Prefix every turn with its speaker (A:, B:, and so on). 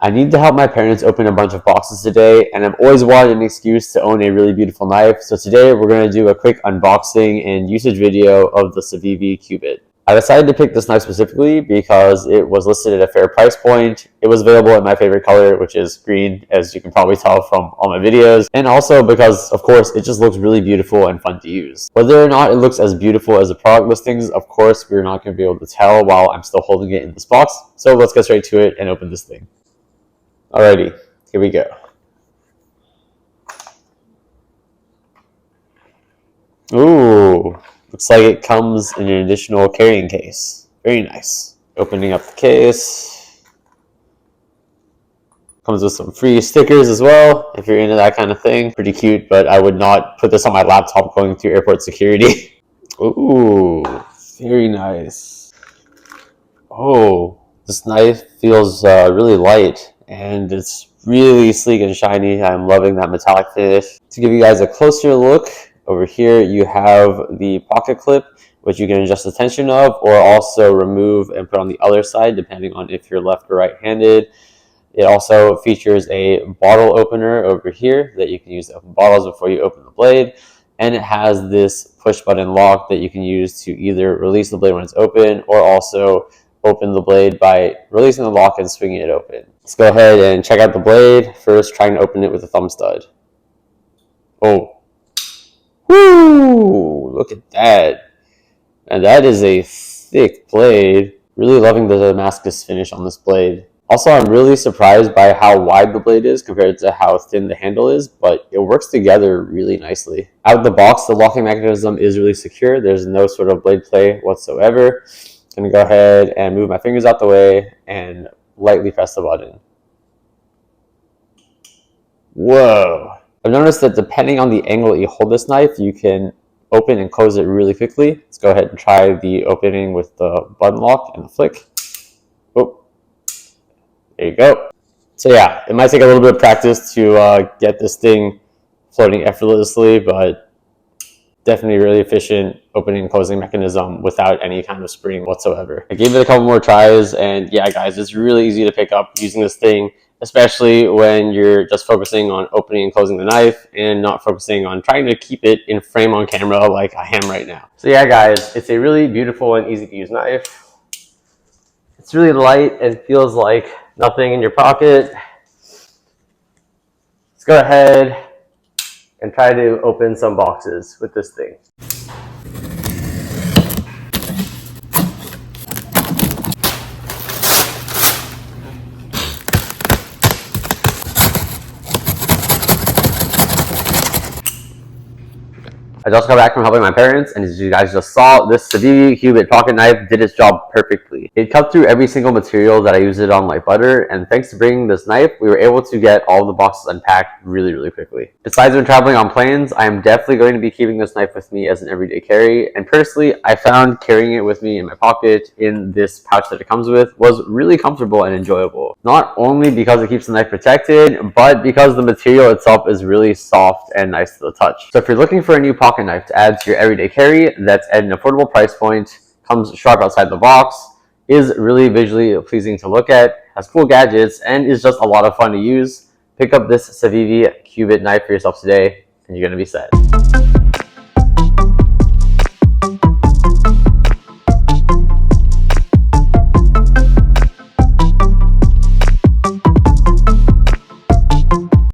A: I need to help my parents open a bunch of boxes today, and I've always wanted an excuse to own a really beautiful knife, so today we're going to do a quick unboxing and usage video of the CIVIVI Qubit. I decided to pick this knife specifically because it was listed at a fair price point. It was available in my favorite color, which is green, as you can probably tell from all my videos. And also because, of course, it just looks really beautiful and fun to use. Whether or not it looks as beautiful as the product listings, of course, we're not going to be able to tell while I'm still holding it in this box. So let's get straight to it and open this thing. Alrighty, here we go. Ooh. Looks like it comes in an additional carrying case. Very nice. Opening up the case. Comes with some free stickers as well, if you're into that kind of thing. Pretty cute, but I would not put this on my laptop going through airport security. Ooh, very nice. Oh, this knife feels really light, and it's really sleek and shiny. I'm loving that metallic finish. To give you guys a closer look, over here you have the pocket clip, which you can adjust the tension of or also remove and put on the other side depending on if you're left or right-handed. It also features a bottle opener over here that you can use to open bottles before you open the blade, and it has this push button lock that you can use to either release the blade when it's open or also open the blade by releasing the lock and swinging it open. Let's go ahead and check out the blade, first trying to open it with a thumb stud. Oh. Woo! Look at that. And that is a thick blade. Really loving the Damascus finish on this blade. Also, I'm really surprised by how wide the blade is compared to how thin the handle is, but it works together really nicely. Out of the box, the locking mechanism is really secure. There's no sort of blade play whatsoever. I'm going to go ahead and move my fingers out the way and lightly press the button. Whoa! I've noticed that depending on the angle that you hold this knife, you can open and close it really quickly. Let's go ahead and try the opening with the button lock and the flick. Oh, there you go. So yeah, it might take a little bit of practice to get this thing floating effortlessly, but definitely really efficient opening and closing mechanism without any kind of spring whatsoever. I gave it a couple more tries, and yeah, guys, it's really easy to pick up using this thing, especially when you're just focusing on opening and closing the knife and not focusing on trying to keep it in frame on camera like I am right now. So yeah, guys, it's a really beautiful and easy to use knife. It's really light and feels like nothing in your pocket. Let's go ahead and try to open some boxes with this thing. I just got back from helping my parents, and as you guys just saw, this CIVIVI Qubit pocket knife did its job perfectly. It cut through every single material that I used it on like butter, and thanks to bringing this knife, we were able to get all the boxes unpacked really quickly. Besides when traveling on planes, I am definitely going to be keeping this knife with me as an everyday carry, and personally, I found carrying it with me in my pocket in this pouch that it comes with was really comfortable and enjoyable. Not only because it keeps the knife protected, but because the material itself is really soft and nice to the touch. So if you're looking for a new pocket knife to add to your everyday carry that's at an affordable price point, comes sharp outside the box, is really visually pleasing to look at, has cool gadgets, and is just a lot of fun to use, pick up this CIVIVI Qubit knife for yourself today, and you're going to be set.